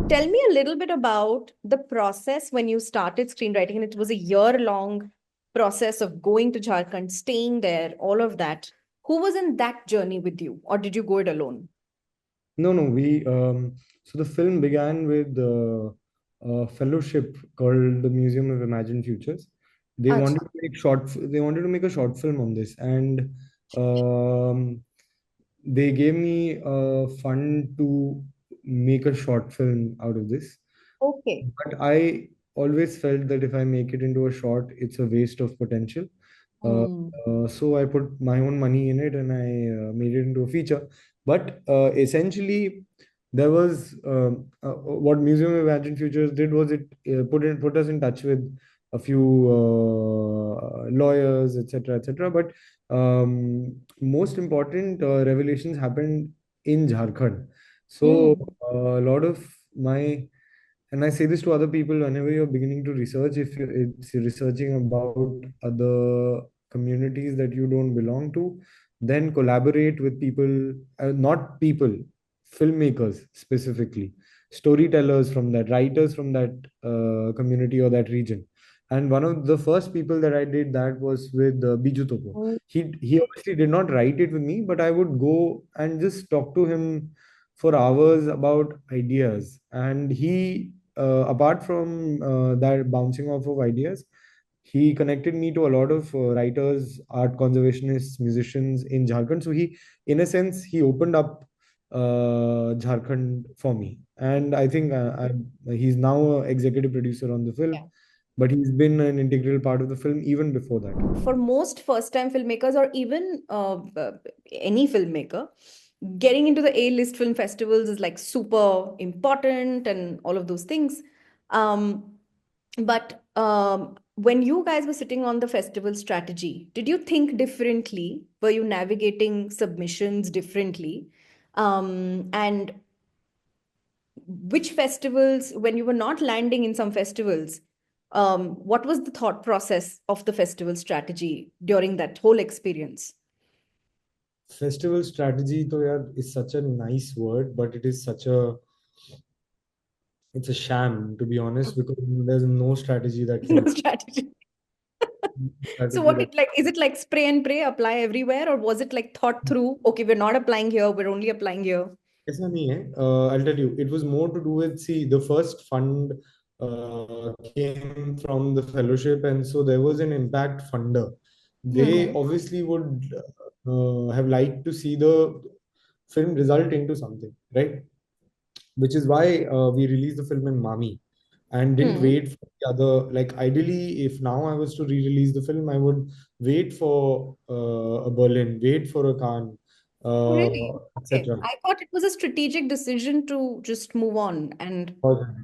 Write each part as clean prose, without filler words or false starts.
Tell me a little bit about the process when you started screenwriting, and it was a year-long process of going to Jharkhand, staying there, all of that. Who was in that journey with you, or did you go it alone? No, no, we so the film began with a fellowship called the Museum of Imagined Futures. Acha. They wanted to make a short film on this, and um, they gave me a fund to make a short film out of this. Okay. But I always felt that if I make it into a short, it's a waste of potential. Uh, Hmm. so I put my own money in it and I made it into a feature. But essentially, there was what Museum of Imagined Futures did was it put us in touch with a few lawyers, etc., etc. But most important revelations happened in Jharkhand. So Hmm. a lot of my and I say this to other people whenever you're beginning to research, if it's researching about other communities that you don't belong to, then collaborate with people, not people, filmmakers specifically, storytellers from that, writers from that community or that region. And one of the first people that I did that was with Biju Topia. Hmm. He obviously did not write it with me, but I would go and just talk to him for hours about ideas. And he apart from that bouncing off of ideas, he connected me to a lot of writers, art conservationists, musicians in Jharkhand. So in a sense, he opened up Jharkhand for me. And I think he's now an executive producer on the film, Yeah. but he's been an integral part of the film even before that. For most first-time filmmakers, or even any filmmaker, getting into the A-list film festivals is like super important and all of those things. Um, but when you guys were sitting on the festival strategy, did you think differently? Were you navigating submissions differently? And which festivals, when you were not landing in some festivals, what was the thought process of the festival strategy during that whole experience? Festival strategy to yaar, is such a nice word, but it's a sham, to be honest, because there's no strategy that No can strategy. So strategy what that it like, is it like spray and pray, apply everywhere, or was it like thought through, okay, we're not applying here, we're only applying here? ऐसा नहीं है. I'll tell you, it was more to do with, see, the first fund came from the fellowship, and so there was an impact funder. They Hmm. obviously would have liked to see the film result into something, right? Which is why we released the film in Mami and didn't Hmm. wait for the other. Like, ideally, if now I was to re-release the film, I would wait for a Berlin, wait for a Cannes, Oh, really? Okay. etc. I thought it was a strategic decision to just move on and Wasn't.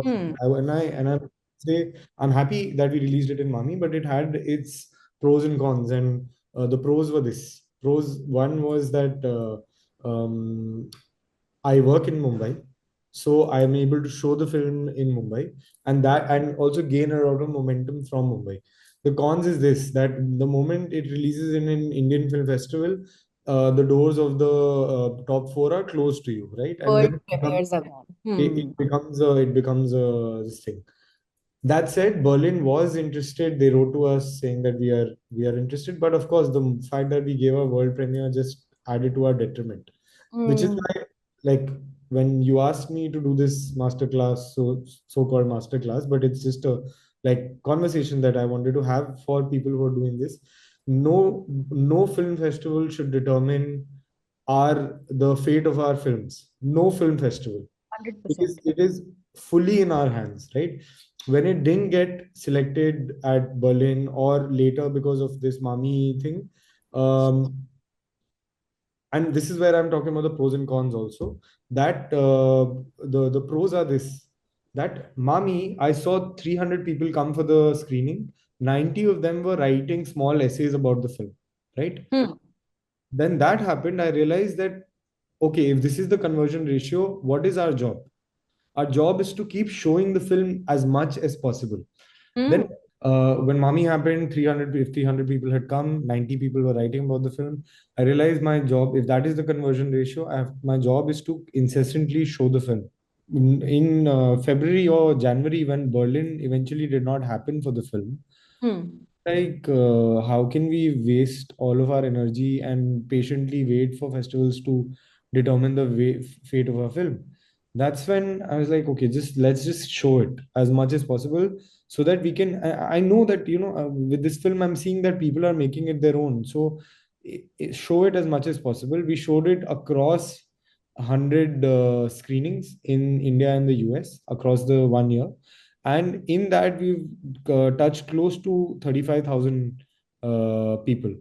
hmm. And I say I'm happy that we released it in Mami, but it had its pros and cons. And the pros were this. Pros one was that I work in Mumbai, so I am able to show the film in Mumbai, and also gain a lot of momentum from Mumbai. The cons is this, that the moment it releases in an Indian film festival, the doors of the top four are closed to you, right? And World then premieres are gone. it Hmm. becomes this thing. That said, Berlin was interested. They wrote to us saying that we are interested, but of course, the fact that we gave a world premiere just added to our detriment. Which is Hmm. why, like, when you asked me to do this masterclass, so-called masterclass, but it's just a like conversation that I wanted to have for people who are doing this. No film festival should determine the fate of our films. No film festival. It is 100%. it is fully in our hands, right? When it didn't get selected at Berlin or later because of this Mami thing, um, and this is where I'm talking about the pros and cons also. That the pros are this: that Mami, I saw 300 people come for the screening. 90 of them were writing small essays about the film, right? Hmm. Then that happened. I realized that okay, if this is the conversion ratio, what is our job? Our job is to keep showing the film as much as possible. Then, Hmm. when Mami happened, 300, if 300 people had come, 90 people were writing about the film. I realized my job, if that is the conversion ratio, my job is to incessantly show the film. in February or January, when Berlin eventually did not happen for the film, Hmm. like how can we waste all of our energy and patiently wait for festivals to determine the fate of our film? That's when I was like, okay, just let's just show it as much as possible, so that we can. I know that, with this film I'm seeing that people are making it their own, so show it as much as possible. We showed it across 100 screenings in India and the US across the 1 year, and in that we've touched close to 35,000 people,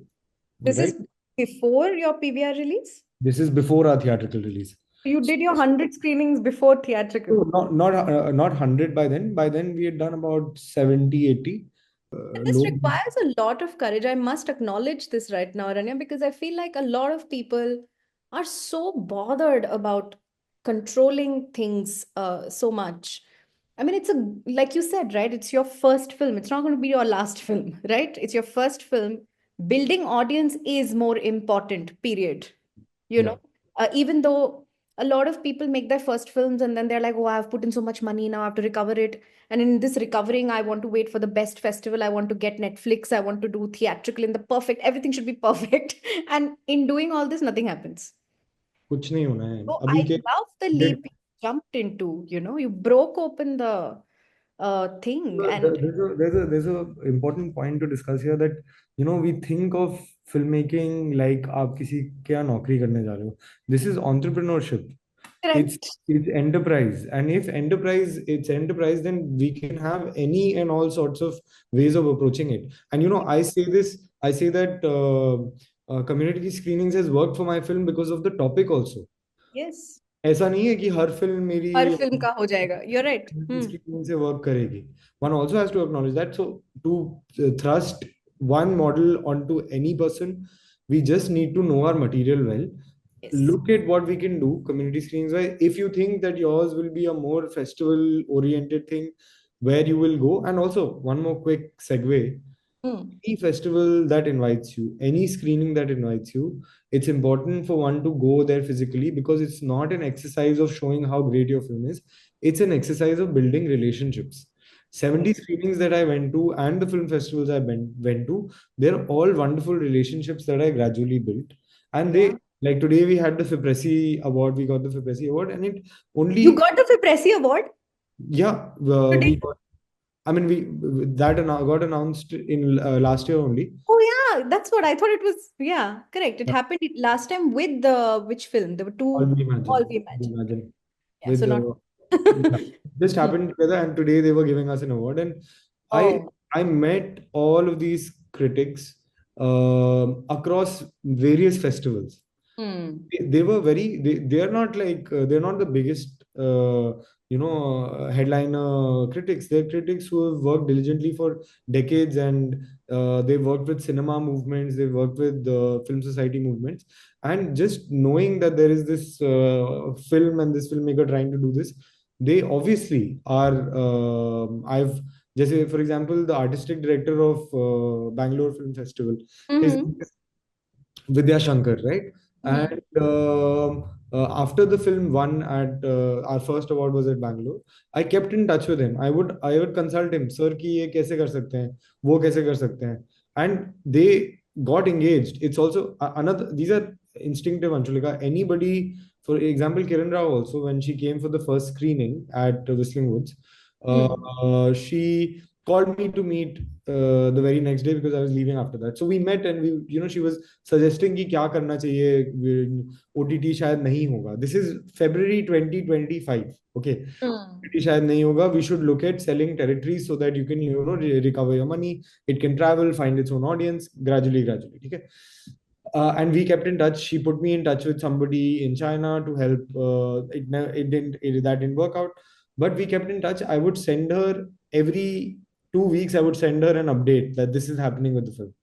This right? is before your PVR release? This is before our theatrical release. You So, did your 100 screenings before theatrical. no, not 100 by then. By then we had done about 70, 80. This Low. requires a lot of courage. I must acknowledge this right now, Aranya, because I feel like a lot of people are so bothered about controlling things so much. I mean, it's a, like you said, right? It's your first film. It's not going to be your last film, right? It's your first film. Building audience is more important, period. You Yeah. know, even though a lot of people make their first films and then they're like, oh, I've put in so much money, now I have to recover it. And in this recovering, I want to wait for the best festival. I want to get Netflix. I want to do theatrical in the perfect. Everything should be perfect. And in doing all this, nothing happens. कुछ नहीं होना है So अभी I के love the leap you jumped into. You broke open the thing. And there's a important point to discuss here, that we think of filmmaking like आप किसी क्या नौकरी करने जा रहे हो. This is entrepreneurship. it's correct. it's enterprise, and if it's enterprise, then we can have any and all sorts of ways of approaching it. And I say that community screenings has worked for my film because of the topic also. Yes. ऐसा नहीं है कि हर film मेरी हर film का हो जाएगा. You're right. Screen से work करेगी. One also has to acknowledge that. So to thrust one model onto any person, we just need to know our material well, Yes. look at what we can do community screens wise. If you think that yours will be a more festival oriented thing, where you will go. And also one more quick segue: Hmm. any festival that invites you, any screening that invites you, it's important for one to go there physically, because it's not an exercise of showing how great your film is. It's an exercise of building relationships. 70 Correct. screenings that I went to and the film festivals I went to, they're all wonderful relationships that I gradually built. And Yeah. like today we had the Fipresi award, we got the Fipresi award, and it You only, got the Fipresi Award yeah, we today? got, I mean, got announced in last year only. Oh yeah, that's what I thought it was. Yeah, correct. It happened last time with the which film? There were All two. we All imagine. we We imagine. imagine Yeah, with so not. the, yeah, just Hmm. happened together, and today they were giving us an award. And I Oh. I met all of these critics across various festivals. Hmm. They were they are not like they're not the biggest headliner critics. They're critics who have worked diligently for decades, and they worked with cinema movements, they worked with the film society movements. And just knowing that there is this film and this filmmaker trying to do this, they obviously are. I've just say, for example, the artistic director of Bangalore Film Festival, his Mm-hmm. name is Vidya Shankar, right? Hmm. And after the film won at our first award was at Bangalore, I kept in touch with him. I would consult him, sir, कि ये कैसे कर सकते हैं, वो कैसे कर सकते हैं, and they got engaged. It's also another. These are instinctive, Anshulika. Anybody, for example, Kiran Rao also, when she came for the first screening at Whistling Woods, Hmm. she called me to meet the very next day because I was leaving after that. So we met, and she was suggesting कि क्या करना चाहिए, OTT शायद नहीं होगा. This is February 2025. Okay. Hmm. OTT शायद नहीं होगा. We should look at selling territories so that you can recover your money. It can travel, find its own audience gradually, gradually. Okay. And we kept in touch. She put me in touch with somebody in China to help. That didn't work out, but we kept in touch. I would send her every 2 weeks. I would send her an update that this is happening with the film.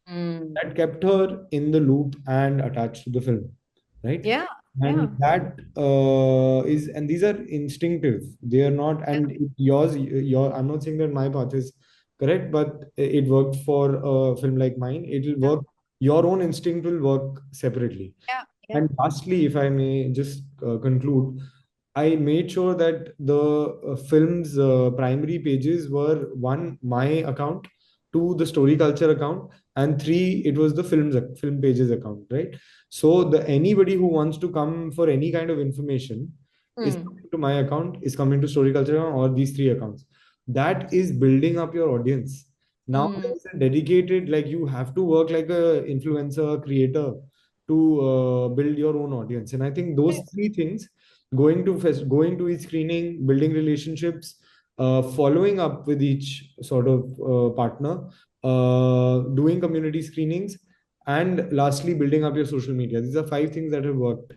Hmm. That kept her in the loop and attached to the film, right? Yeah. And Yeah. that and these are instinctive. They are not, Yeah. and your. I'm not saying that my path is correct, but it worked for a film like mine. It will Yeah. work. Your own instinct will work separately. Yeah. Yeah. And lastly, if I may just conclude, I made sure that the film's primary pages were one, my account, two, the story culture account, and three, it was the film pages account, right? So the anybody who wants to come for any kind of information is Hmm. coming to my account, is coming to story culture account, or these three accounts. That is building up your audience. Now Hmm. there's a dedicated, like you have to work like a influencer creator to build your own audience. And I think those three things, going to each screening, building relationships, following up with each sort of partner, doing community screenings, and lastly building up your social media. These are five things that have worked.